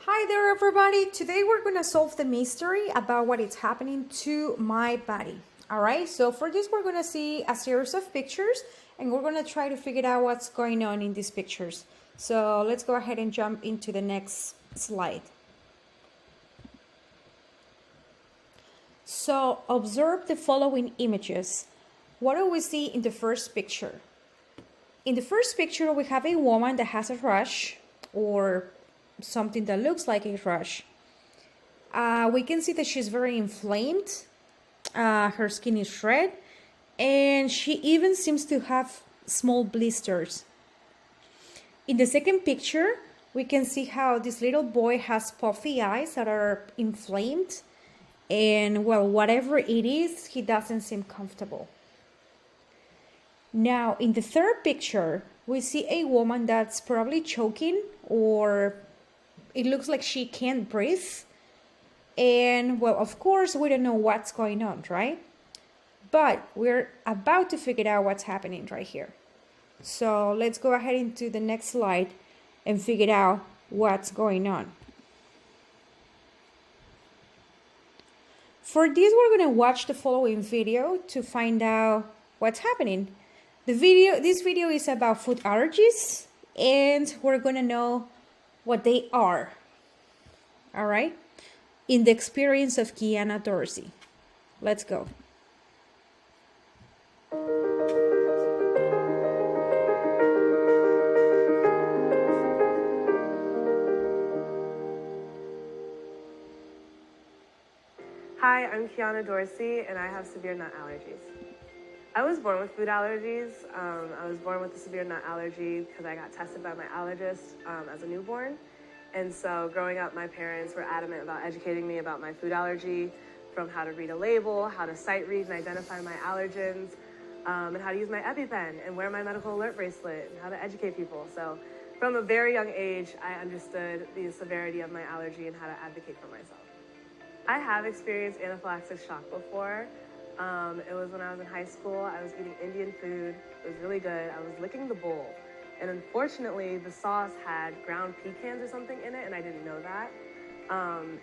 Hi there everybody. Today we're going to solve the mystery about what is happening to my body. All right, so for this we're going to see a series of pictures and we're going to try to figure out what's going on in these pictures. So let's go ahead and jump into the next slide. So observe the following images. What do we see in the first picture? In the first picture we have a woman that has a rash or something that looks like a rash. We can see that she's very inflamed. Her skin is red and she even seems to have small blisters. In the second picture, we can see how this little boy has puffy eyes that are inflamed, and well, whatever it is, he doesn't seem comfortable. Now, in the third picture, we see a woman that's probably choking, or it looks like she can't breathe. And well, of course, we don't know what's going on, right? But we're about to figure out what's happening right here. So let's go ahead into the next slide and figure out what's going on. For this, we're going to watch the following video to find out what's happening. This video is about food allergies, and we're going to know what they are. All right? In the experience of Kiana Dorsey. Let's go. Hi, I'm Kiana Dorsey, and I have severe nut allergies. I was born with food allergies. I was born with a severe nut allergy because I got tested by my allergist as a newborn. And so growing up, my parents were adamant about educating me about my food allergy, from how to read a label, how to sight read and identify my allergens, and how to use my EpiPen and wear my medical alert bracelet and how to educate people. So from a very young age, I understood the severity of my allergy and how to advocate for myself. I have experienced anaphylactic shock before. It was when I was in high school. I was eating Indian food. It was really good. I was licking the bowl. And unfortunately, the sauce had ground pecans or something in it, and I didn't know that.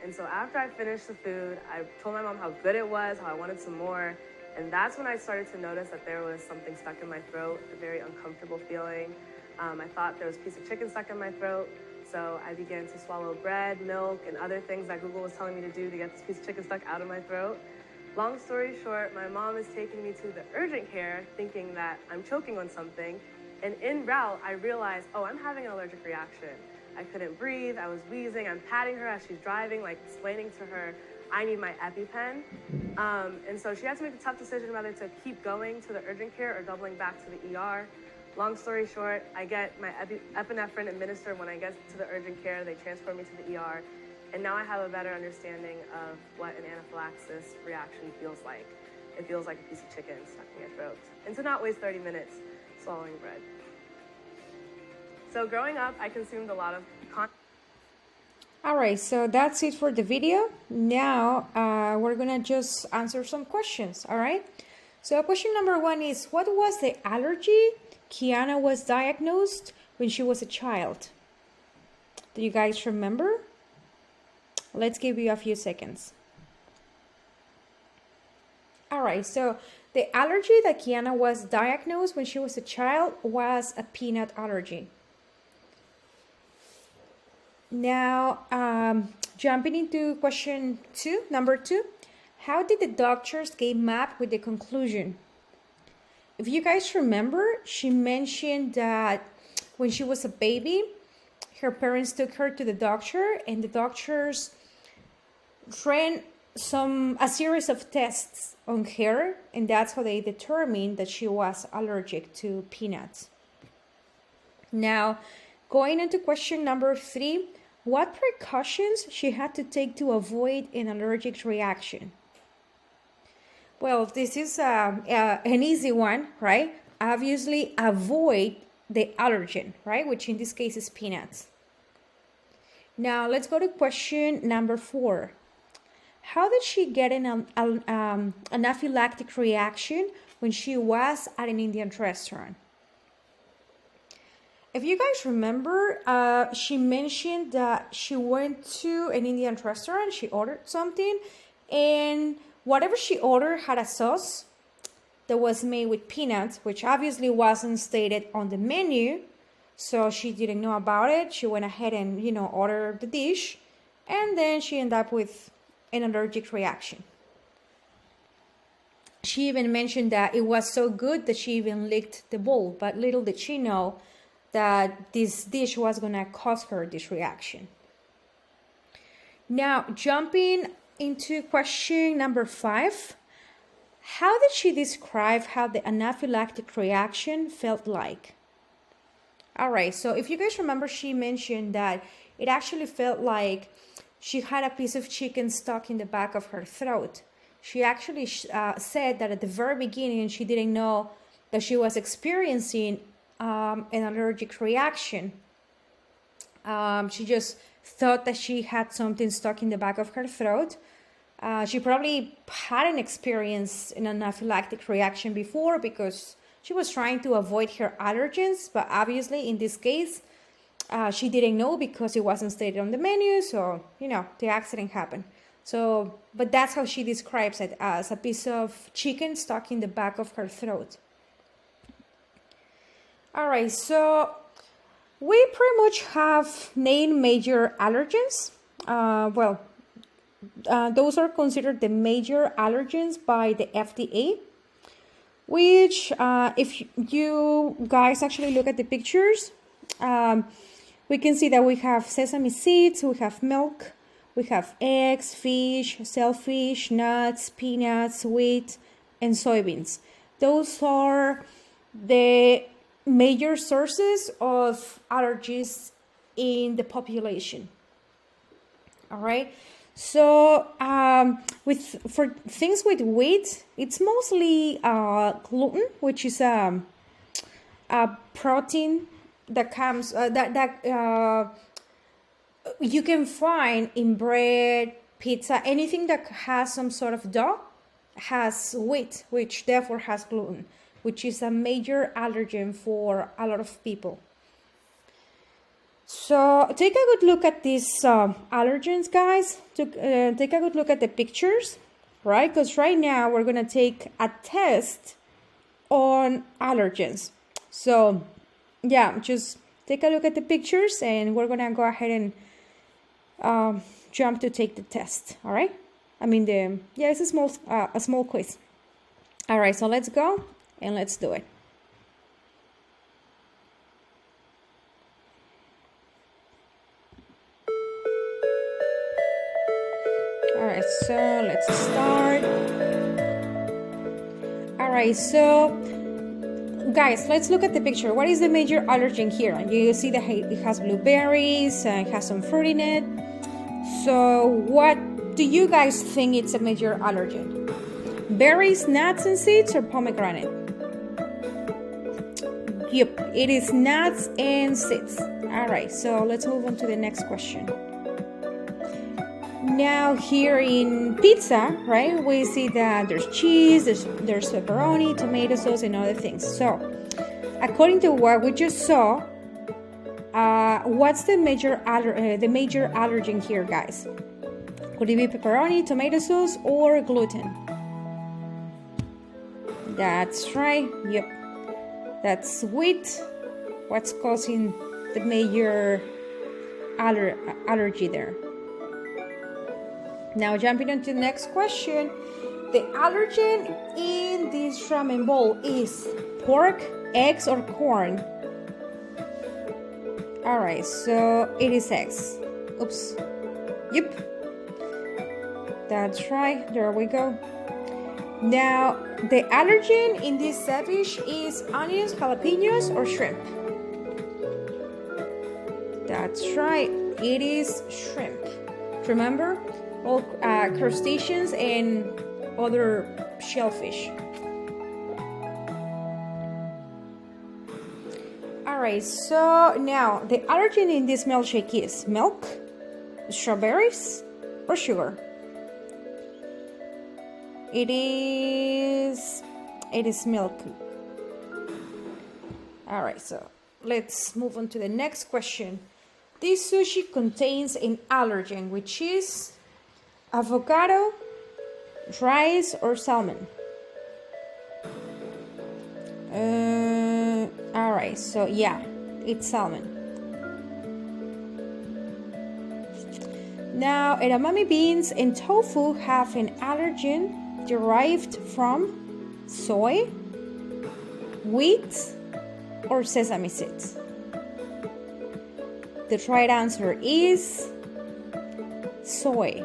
And so after I finished the food, I told my mom how good it was, how I wanted some more. And that's when I started to notice that there was something stuck in my throat, a very uncomfortable feeling. I thought there was a piece of chicken stuck in my throat. So I began to swallow bread, milk, and other things that Google was telling me to do to get this piece of chicken stuck out of my throat. Long story short, my mom is taking me to the urgent care thinking that I'm choking on something. And en route, I realized, oh, I'm having an allergic reaction. I couldn't breathe, I was wheezing, I'm patting her as she's driving, like explaining to her, I need my EpiPen. And so she had to make a tough decision whether to keep going to the urgent care or doubling back to the ER. Long story short, I get my epinephrine administered when I get to the urgent care. They transfer me to the ER. And now I have a better understanding of what an anaphylaxis reaction feels like. It feels like a piece of chicken stuck in your throat. And to not waste 30 minutes swallowing bread. So growing up, I consumed a lot of All right, so that's it for the video. Now we're gonna just answer some questions, all right? So question number 1 is, what was the allergy Kiana was diagnosed when she was a child? Do you guys remember? Let's give you a few seconds. All right, so the allergy that Kiana was diagnosed when she was a child was a peanut allergy. Now, jumping into question number 2, how did the doctors came up with the conclusion? If you guys remember, she mentioned that when she was a baby, her parents took her to the doctor and the doctors ran a series of tests on her, and that's how they determined that she was allergic to peanuts. Now, going into question number 3, what precautions she had to take to avoid an allergic reaction? Well, this is an easy one, right? Obviously, avoid the allergen, right? Which in this case is peanuts. Now, let's go to question number 4. How did she get an anaphylactic reaction when she was at an Indian restaurant? If you guys remember, she mentioned that she went to an Indian restaurant, she ordered something, and whatever she ordered had a sauce that was made with peanuts, which obviously wasn't stated on the menu, so she didn't know about it. She went ahead and, ordered the dish, and then she ended up with an allergic reaction. She even mentioned that it was so good that she even licked the bowl, but little did she know that this dish was going to cause her this reaction. Now, jumping into question number 5, how did she describe how the anaphylactic reaction felt like? All right, so if you guys remember, she mentioned that it actually felt like she had a piece of chicken stuck in the back of her throat. She actually said that at the very beginning, she didn't know that she was experiencing an allergic reaction. She just thought that she had something stuck in the back of her throat. She probably hadn't experienced an anaphylactic reaction before because she was trying to avoid her allergens, but obviously in this case, she didn't know because it wasn't stated on the menu, so, the accident happened. So, but that's how she describes it, as a piece of chicken stuck in the back of her throat. All right, so we pretty much have named major allergens. Those are considered the major allergens by the FDA, which if you guys actually look at the pictures, we can see that we have sesame seeds, we have milk, we have eggs, fish, shellfish, nuts, peanuts, wheat, and soybeans. Those are the major sources of allergies in the population. All right. So for things with wheat, it's mostly gluten, which is a protein that comes that you can find in bread, pizza, anything that has some sort of dough has wheat, which therefore has gluten, which is a major allergen for a lot of people. So take a good look at these allergens, guys. Take a good look at the pictures, right? Because right now we're going to take a test on allergens. So yeah, just take a look at the pictures and we're going to go ahead and jump to take the test, all right? It's a small quiz. All right, so let's go and let's do it. All right, so let's start. All right, so guys, let's look at the picture. What is the major allergen here? You see that it has blueberries, it has some fruit in it. So what do you guys think it's a major allergen? Berries, nuts, and seeds, or pomegranate? Yep, it is nuts and seeds. All right, so let's move on to the next question. Now here in pizza, right, we see that there's cheese, there's pepperoni, tomato sauce, and other things. So according to what we just saw, what's the major allergen here, guys? Could it be pepperoni, tomato sauce, or gluten? That's right. Yep. That's wheat. What's causing the major allergy there? Now jumping on to the next question. The allergen in this ramen bowl is pork, eggs, or corn? Alright, so it is eggs. Oops. Yep. That's right. There we go. Now, the allergen in this sandwich is onions, jalapenos, or shrimp? That's right. It is shrimp. Remember? All crustaceans and other shellfish. Alright, so now the allergen in this milkshake is milk, strawberries, or sugar? It is milk. Alright, so let's move on to the next question. This sushi contains an allergen, which is avocado, rice, or salmon. All right, so yeah, it's salmon. Now, edamame beans and tofu have an allergen derived from soy, wheat, or sesame seeds. The right answer is soy.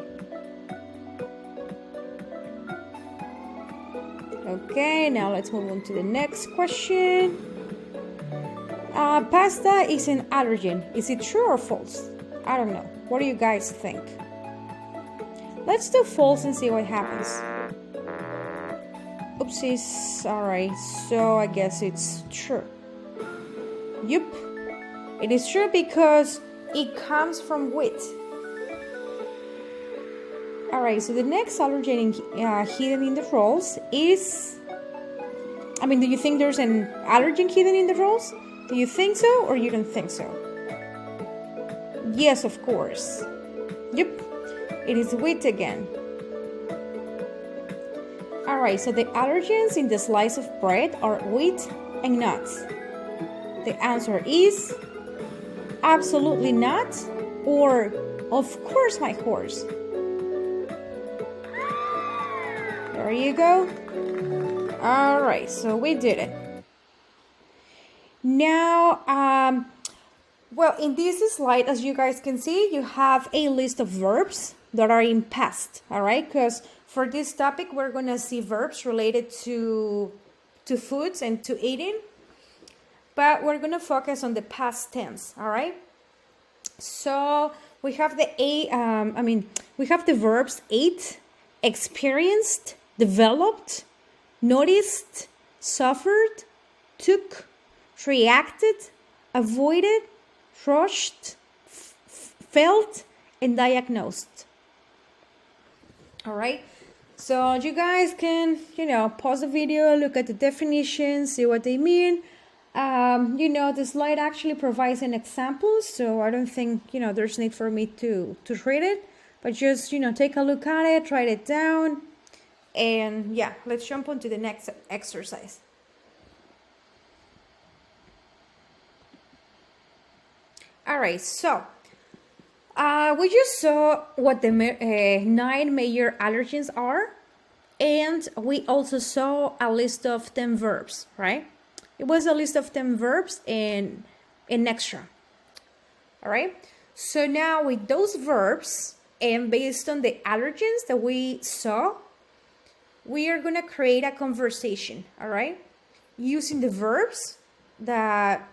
Okay, now let's move on to the next question. Pasta is an allergen. Is it true or false? I don't know. What do you guys think? Let's do false and see what happens. Oopsies. Alright, so I guess it's true. Yup. It is true because it comes from wheat. Alright, so the next allergen hidden in the rolls is... do you think there's an allergen hidden in the rolls? Do you think so or you don't think so? Yes, of course. Yep, it is wheat again. Alright, so the allergens in the slice of bread are wheat and nuts. The answer is absolutely not, or of course my horse. There you go. Alright, so we did it. Now, well, in this slide, as you guys can see, you have a list of verbs that are in past, all right? Because for this topic, we're going to see verbs related to foods and to eating. But we're going to focus on the past tense, all right? So we have we have the verbs ate, experienced, developed, noticed, suffered, took, reacted, avoided, rushed, felt, and diagnosed. All right, so you guys can, pause the video, look at the definitions, see what they mean. The slide actually provides an example, so I don't think, there's need for me to read it, but just, take a look at it, write it down, and yeah, let's jump on to the next exercise. All right, so we just saw what the 9 major allergens are, and we also saw a list of 10 verbs, right? It was a list of 10 verbs and an extra. All right, so now with those verbs and based on the allergens that we saw, we are going to create a conversation, all right? Using the verbs that,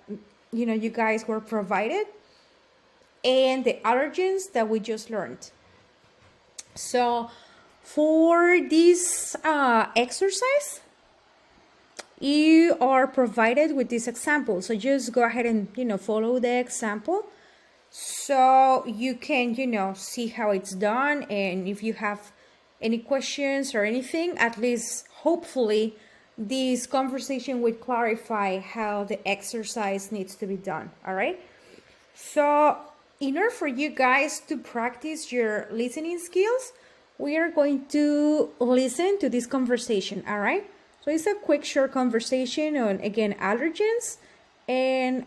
you guys were provided and the allergens that we just learned. So for this exercise, you are provided with this example. So just go ahead and, follow the example so you can, see how it's done. And if you have any questions or anything, at least hopefully this conversation would clarify how the exercise needs to be done. All right. So in order for you guys to practice your listening skills, we are going to listen to this conversation. All right. So it's a quick, short conversation on, again, allergens and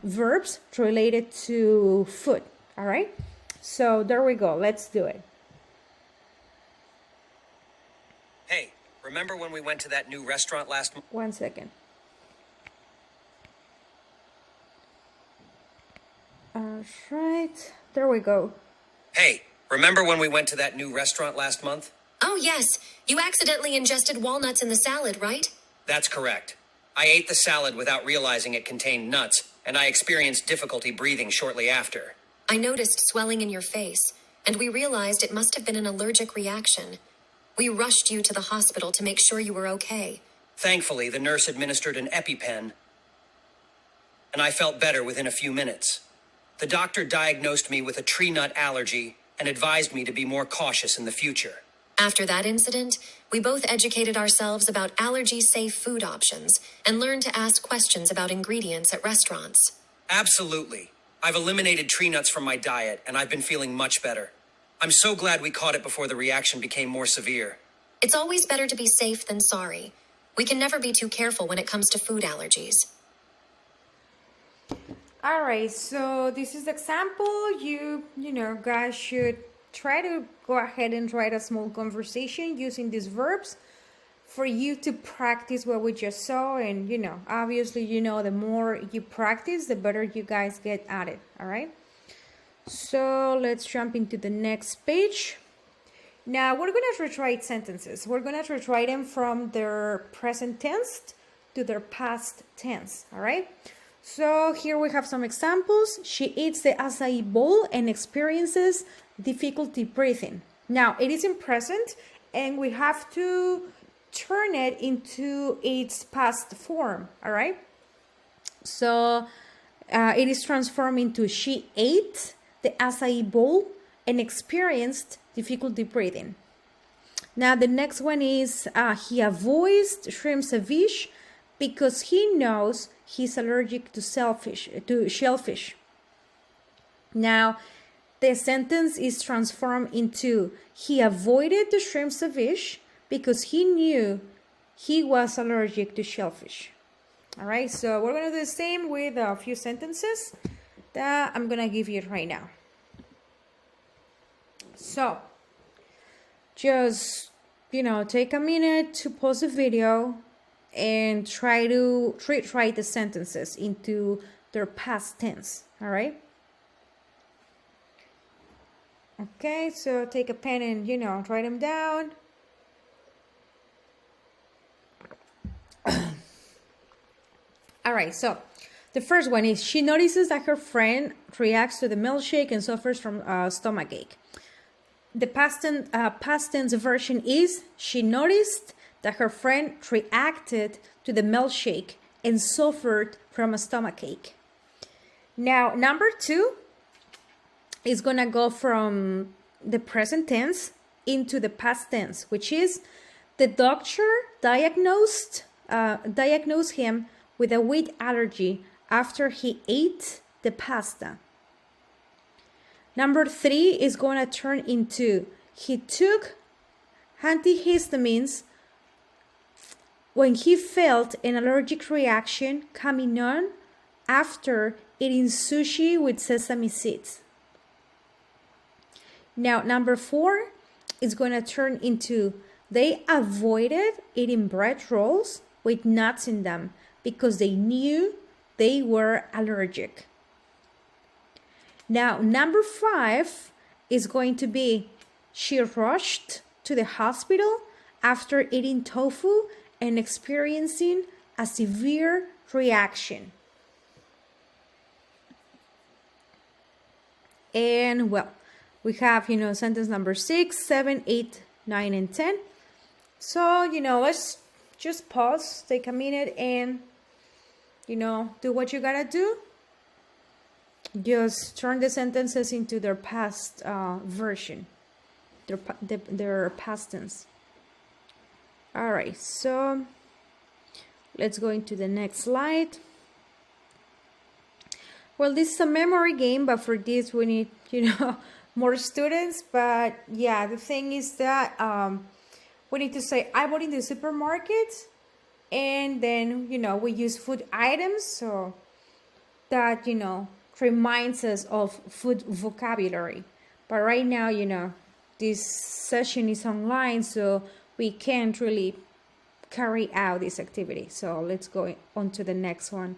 verbs related to food. All right. So there we go. Let's do it. Hey, remember when we went to that new restaurant last month? 1 second. All right, there we go. Hey, remember when we went to that new restaurant last month? Oh, yes. You accidentally ingested walnuts in the salad, right? That's correct. I ate the salad without realizing it contained nuts, and I experienced difficulty breathing shortly after. I noticed swelling in your face, and we realized it must have been an allergic reaction. We rushed you to the hospital to make sure you were okay. Thankfully, the nurse administered an EpiPen, and I felt better within a few minutes. The doctor diagnosed me with a tree nut allergy and advised me to be more cautious in the future. After that incident, we both educated ourselves about allergy-safe food options and learned to ask questions about ingredients at restaurants. Absolutely. I've eliminated tree nuts from my diet, and I've been feeling much better. I'm so glad we caught it before the reaction became more severe. It's always better to be safe than sorry. We can never be too careful when it comes to food allergies. All right, so this is the example. You know, guys should try to go ahead and write a small conversation using these verbs for you to practice what we just saw. And, you know, obviously, you know, the more you practice, the better you guys get at it. All right. So let's jump into the next page. Now we're going to rewrite sentences. We're going to rewrite them from their present tense to their past tense. All right. So here we have some examples. She eats the acai bowl and experiences difficulty breathing. Now it is in present and we have to turn it into its past form. All right. So it is transformed into she ate the acai bowl and experienced difficulty breathing. Now the next one is he avoids shrimp ceviche because he knows he's allergic to shellfish. Now the sentence is transformed into he avoided the shrimp ceviche because he knew he was allergic to shellfish. All right, so we're going to do the same with a few sentences that I'm going to give you right now. So just, you know, take a minute to pause the video and try to rewrite the sentences into their past tense. All right. Okay, so take a pen and, you know, write them down. All right, so the first one is she notices that her friend reacts to the milkshake and suffers from stomachache. The past tense version is she noticed that her friend reacted to the milkshake and suffered from a stomachache. Now, number 2 is going to go from the present tense into the past tense, which is the doctor diagnosed him with a wheat allergy after he ate the pasta. Number 3 is going to turn into he took antihistamines when he felt an allergic reaction coming on after eating sushi with sesame seeds. Now, number 4 is going to turn into they avoided eating bread rolls with nuts in them because they knew they were allergic. Now, number 5 is going to be she rushed to the hospital after eating tofu and experiencing a severe reaction. And well, we have, you know, sentence number 6, 7, 8, 9, and 10. So, you know, let's just pause, take a minute and, you know, do what you gotta do. Just turn the sentences into their past version, their past tense. All right, so let's go into the next slide. Well, this is a memory game, but for this we need, you know, more students. But yeah, the thing is that we need to say, I bought in the supermarket, and then, you know, we use food items so that, you know, reminds us of food vocabulary. But right now, you know, this session is online, so we can't really carry out this activity. So let's go on to the next one.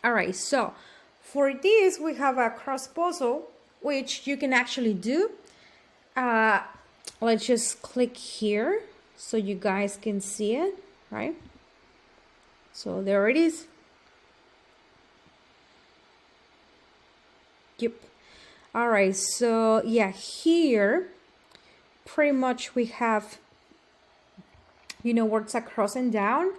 All right, so for this, we have a cross puzzle, which you can actually do. Let's just click here so you guys can see it, right? So there it is. Yep. All right, so yeah, here pretty much we have, you know, words across and down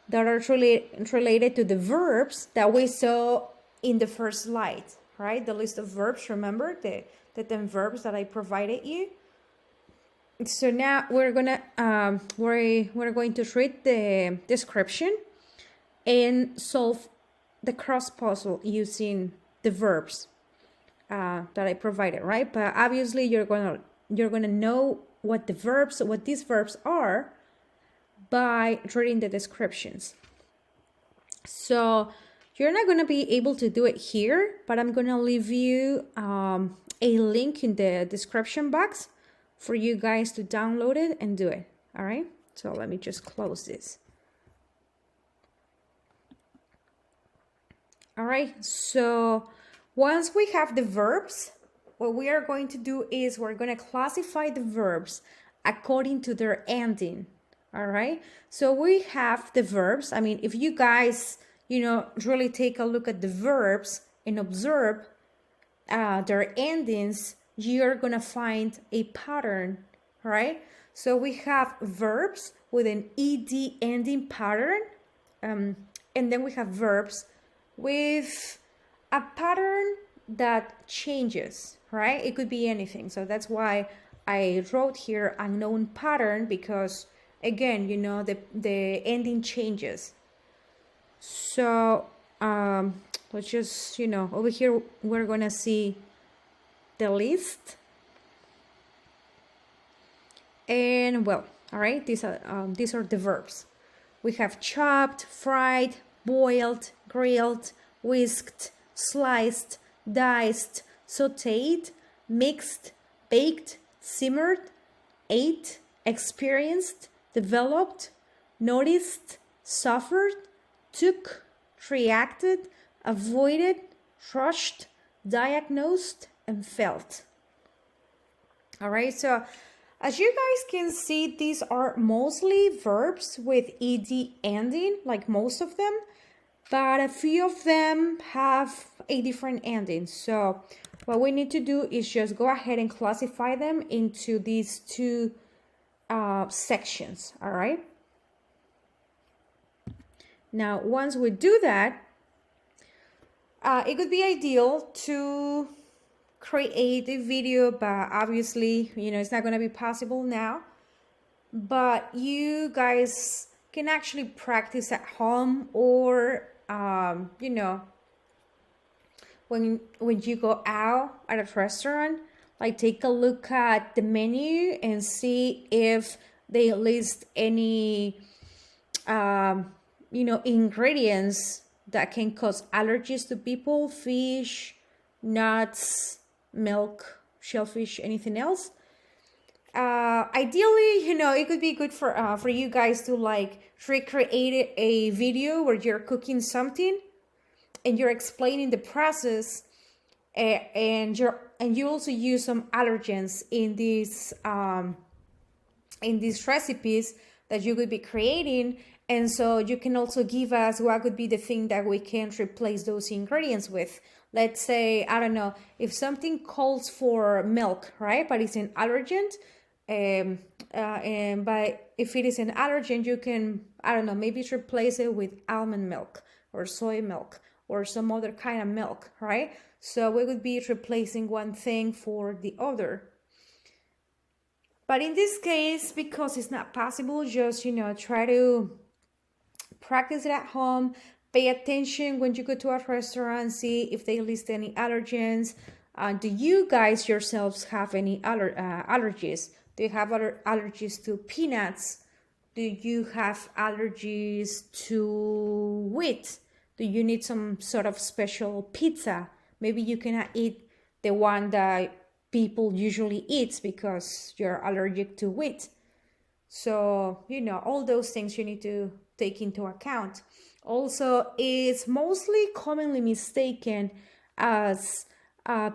that are related to the verbs that we saw in the first slide, right? The list of verbs, remember the 10 verbs that I provided you. So now we're going to read the description and solve the cross puzzle using the verbs that I provided, right? But obviously you're gonna know what these verbs are by reading the descriptions. So you're not gonna be able to do it here, but I'm gonna leave you a link in the description box for you guys to download it and do it. All right, so let me just close this. All right, so once we have the verbs, what we are going to do is we're going to classify the verbs according to their ending. All right, so we have the verbs. I mean, if you guys, really take a look at the verbs and observe their endings, you're going to find a pattern, right? So we have verbs with an ed ending pattern, and then we have verbs with a pattern that changes, right? It could be anything. So that's why I wrote here unknown pattern, because again, the ending changes. So let's just, over here, we're gonna see the list. And well, all right, these are the verbs. We have chopped, fried, boiled, grilled, whisked, sliced, diced, sauteed, mixed, baked, simmered, ate, experienced, developed, noticed, suffered, took, reacted, avoided, rushed, diagnosed, and felt. All right, so as you guys can see, these are mostly verbs with ed ending, like most of them, but a few of them have a different ending. So what we need to do is just go ahead and classify them into these two sections, all right? Now, once we do that, it could be ideal to create a video, but obviously, it's not going to be possible now. But you guys can actually practice at home, or when you go out at a restaurant, like take a look at the menu and see if they list any ingredients that can cause allergies to people: fish, nuts, milk, shellfish, anything else. Ideally, it could be good for you guys to recreate a video where you're cooking something and you're explaining the process, and you also use some allergens in these recipes that you could be creating. And so you can also give us what could be the thing that we can replace those ingredients with. Let's say, I don't know, if something calls for milk, right? But it's an allergen. But if it is an allergen, you can, I don't know, maybe replace it with almond milk or soy milk or some other kind of milk, right? So we would be replacing one thing for the other. But in this case, because it's not possible, just, try to practice it at home. Pay attention when you go to a restaurant, see if they list any allergens. Do you guys yourselves have any allergies? Do you have other allergies to peanuts? Do you have allergies to wheat? Do you need some sort of special pizza? Maybe you cannot eat the one that people usually eat because you're allergic to wheat. So, all those things you need to take into account. Also, it's mostly commonly mistaken as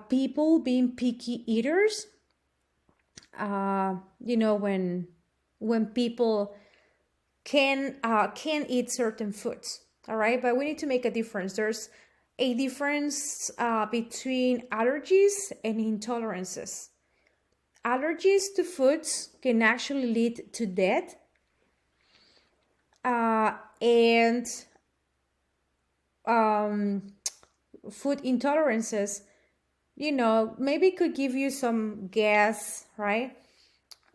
people being picky eaters. When people can eat certain foods, all right? But we need to make a difference. There's a difference between allergies and intolerances. Allergies to foods can actually lead to death, and food intolerances, maybe could give you some gas, right?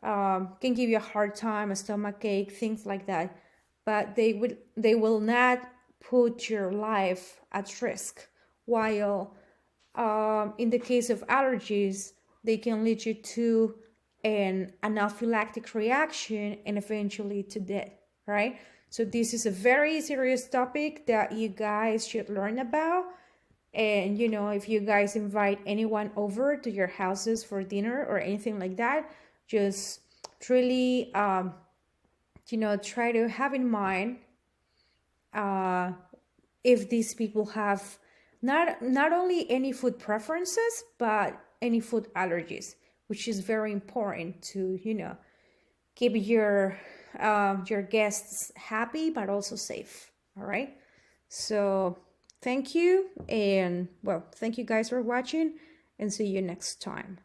can give you a hard time, a stomach ache, things like that. But they will not put your life at risk. While in the case of allergies, they can lead you to an anaphylactic reaction and eventually to death, right? So this is a very serious topic that you guys should learn about. And, you know, if you guys invite anyone over to your houses for dinner or anything like that, just really, you know, try to have in mind if these people have not only any food preferences, but any food allergies, which is very important to, you know, keep your guests happy, but also safe. All right. So thank you. And well, thank you guys for watching, and see you next time.